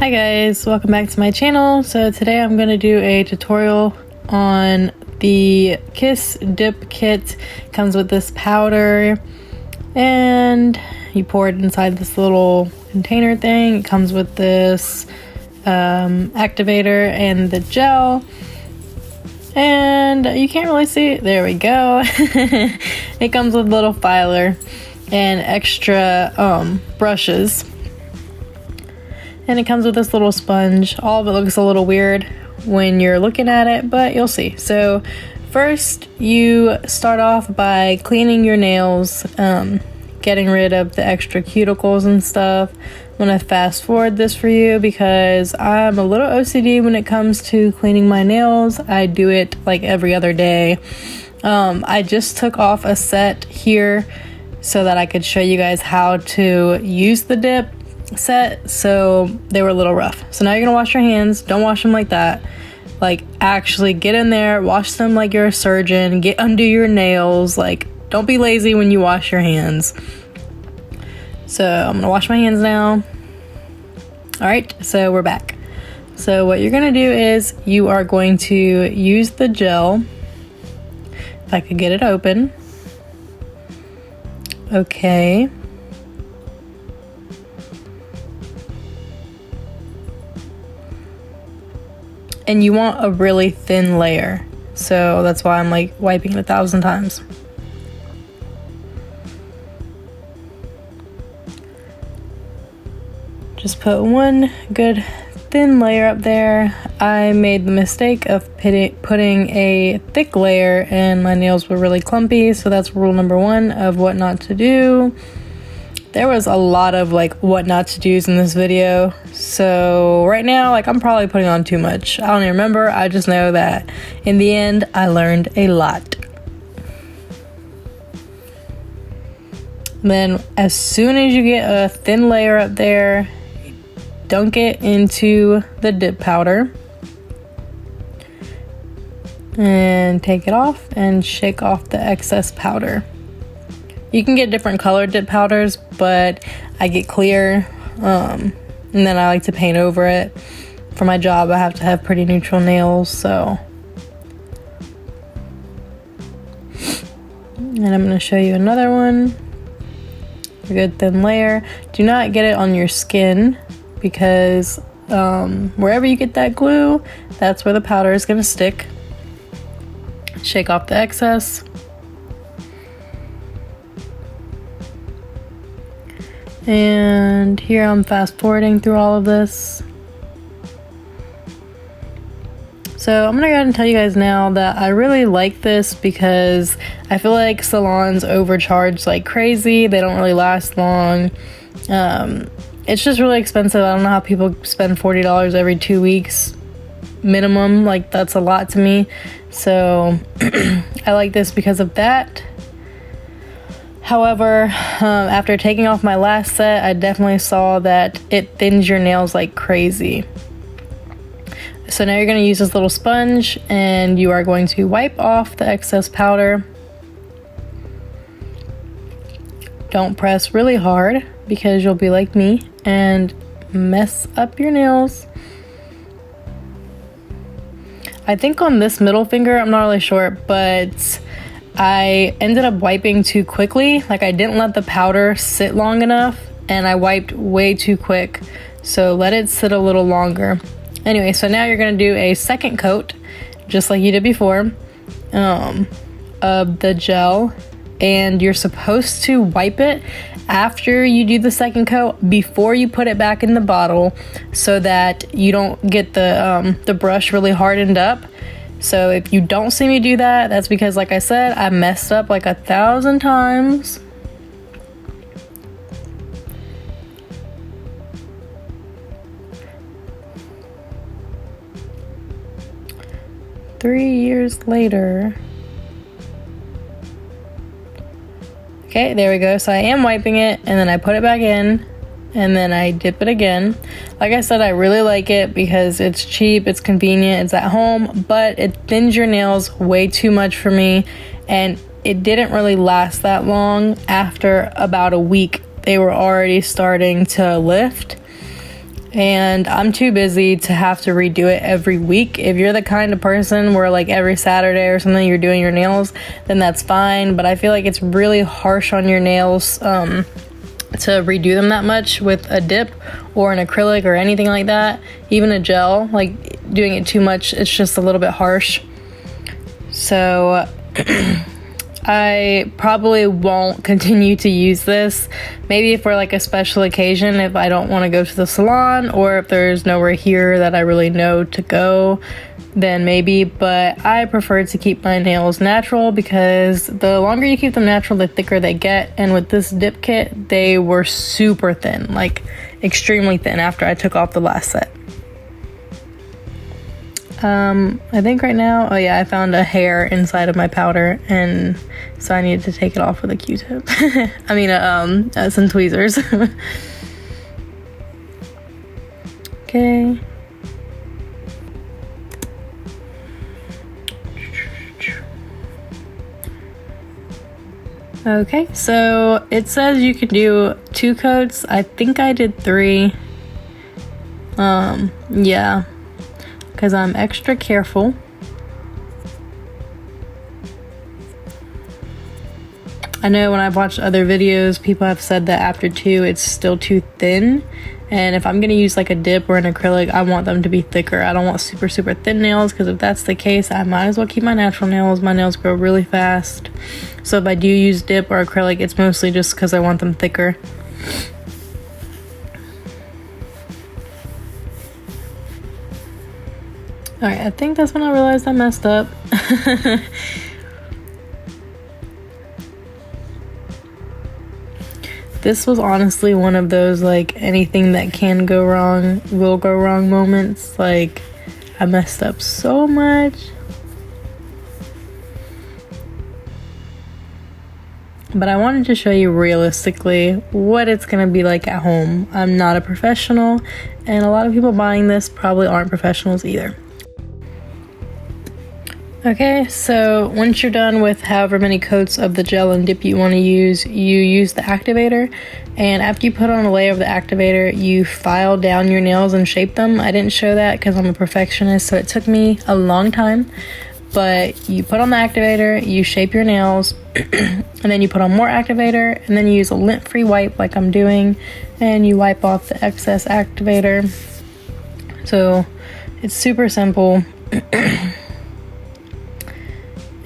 Hi guys, welcome back to my channel. So today I'm going to do a tutorial on the Kiss Dip Kit. It comes with this powder and you pour it inside this little container thing. It comes with this activator and the gel, and you can't really see it. There we go. It comes with a little filer and extra brushes. And it comes with this little sponge. All of it looks a little weird when you're looking at it, but you'll see. So first you start off by cleaning your nails, getting rid of the extra cuticles and stuff. I'm gonna fast forward this for you because I'm a little OCD when it comes to cleaning my nails. I do it like every other day. I just took off a set here so that I could show you guys how to use the dip set, so they were a little rough. So now you're gonna wash your hands. Don't wash them like that. Like, actually get in there, wash them like you're a surgeon, get under your nails. Like, don't be lazy when you wash your hands. So I'm gonna wash my hands now. All right, so we're back. So what you're gonna do is you are going to use the gel. If I could get it open. Okay. And you want a really thin layer, so that's why I'm like wiping it 1,000 times. Just put one good thin layer up there. I made the mistake of putting a thick layer and my nails were really clumpy, so that's rule number 1 of what not to do. There was a lot of like what not to do's in this video, so right now like I'm probably putting on too much. I don't even remember. I just know that in the end I learned a lot. Then as soon as you get a thin layer up there, dunk it into the dip powder and take it off and shake off the excess powder. You can get different colored dip powders, but I get clear, and then I like to paint over it. For my job, I have to have pretty neutral nails, so. And I'm going to show you another one. A good thin layer. Do not get it on your skin, because wherever you get that glue, that's where the powder is going to stick. Shake off the excess. And here I'm fast forwarding through all of this. So I'm gonna go ahead and tell you guys now that I really like this because I feel like salons overcharge like crazy. They don't really last long. It's just really expensive. I don't know how people spend $40 every 2 weeks minimum. Like, that's a lot to me. So I like this because of that. However, after taking off my last set, I definitely saw that it thins your nails like crazy. So now you're going to use this little sponge and you are going to wipe off the excess powder. Don't press really hard because you'll be like me and mess up your nails. I think on this middle finger, I'm not really sure, but I ended up wiping too quickly. Like, I didn't let the powder sit long enough and I wiped way too quick. So let it sit a little longer. Anyway, so now you're gonna do a second coat, just like you did before, of the gel. And you're supposed to wipe it after you do the second coat before you put it back in the bottle so that you don't get the brush really hardened up. So if you don't see me do that, that's because, like I said, I messed up like 1,000 times. Three years later. Okay, there we go. So I am wiping it and then I put it back in and then I dip it again. Like I said, I really like it because it's cheap, it's convenient, it's at home, but it thins your nails way too much for me, and it didn't really last that long. After about a week, they were already starting to lift. and I'm too busy to have to redo it every week. If you're the kind of person where like every Saturday or something you're doing your nails, then that's fine, but I feel like it's really harsh on your nails to redo them that much with a dip or an acrylic or anything like that. Even a gel, like doing it too much, it's just a little bit harsh. So I probably won't continue to use this. Maybe for like a special occasion, if I don't want to go to the salon, or if there's nowhere here that I really know to go, then maybe. But I prefer to keep my nails natural, because the longer you keep them natural, the thicker they get. And with this dip kit, they were super thin, like extremely thin after I took off the last set. I think right now, oh yeah, I found a hair inside of my powder, and so I needed to take it off with a Q-tip. I mean, some tweezers. Okay. Okay, so it says you can do 2 coats. I think I did 3. Yeah. Because I'm extra careful. I know when I've watched other videos, people have said that after 2, it's still too thin. And if I'm going to use like a dip or an acrylic, I want them to be thicker. I don't want super, super thin nails, because if that's the case, I might as well keep my natural nails. My nails grow really fast. So if I do use dip or acrylic, it's mostly just because I want them thicker. Alright, I think that's when I realized I messed up. This was honestly one of those, like, anything that can go wrong will go wrong moments. Like, I messed up so much. But I wanted to show you realistically what it's going to be like at home. I'm not a professional, and a lot of people buying this probably aren't professionals either. Okay, so once you're done with however many coats of the gel and dip you want to use, you use the activator. And after you put on a layer of the activator, you file down your nails and shape them. I didn't show that because I'm a perfectionist, so it took me a long time. But you put on the activator, you shape your nails, and then you put on more activator, and then you use a lint-free wipe like I'm doing, and you wipe off the excess activator. So it's super simple.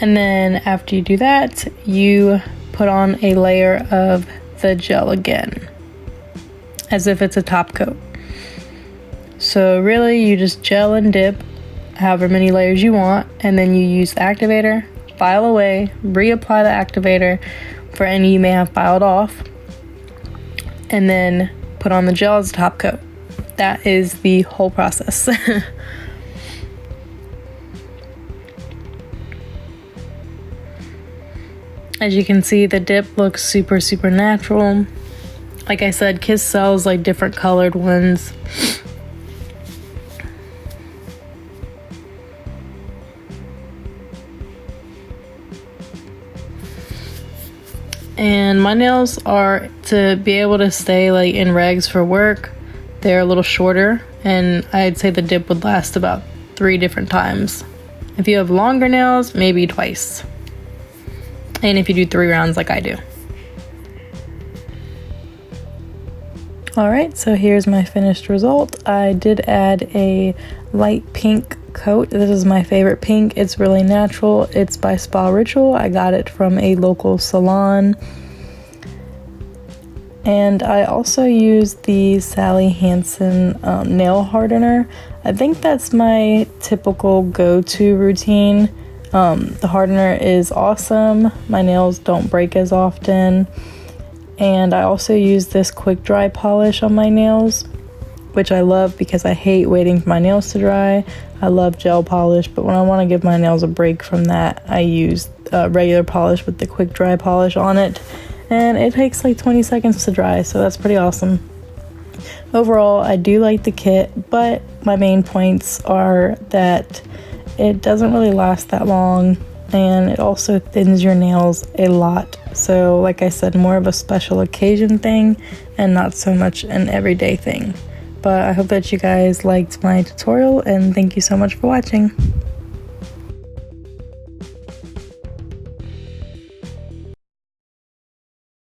And then after you do that, you put on a layer of the gel again, as if it's a top coat. So really, you just gel and dip however many layers you want, and then you use the activator, file away, reapply the activator for any you may have filed off, and then put on the gel as a top coat. That is the whole process. As you can see, the dip looks super, super natural. Like I said, Kiss sells like different colored ones. And my nails are, to be able to stay like in regs for work, they're a little shorter, and I'd say the dip would last about 3 different times. If you have longer nails, maybe twice. And if you do 3 rounds like I do. Alright, so here's my finished result. I did add a light pink coat. This is my favorite pink. It's really natural. It's by Spa Ritual. I got it from a local salon. And I also used the Sally Hansen nail hardener. I think that's my typical go-to routine. The hardener is awesome. My nails don't break as often. And I also use this quick dry polish on my nails, which I love because I hate waiting for my nails to dry. I love gel polish, but when I want to give my nails a break from that, I use regular polish with the quick dry polish on it. And it takes like 20 seconds to dry, so that's pretty awesome. Overall, I do like the kit, but my main points are that it doesn't really last that long, and it also thins your nails a lot. So like I said, more of a special occasion thing and not so much an everyday thing. But I hope that you guys liked my tutorial, and thank you so much for watching.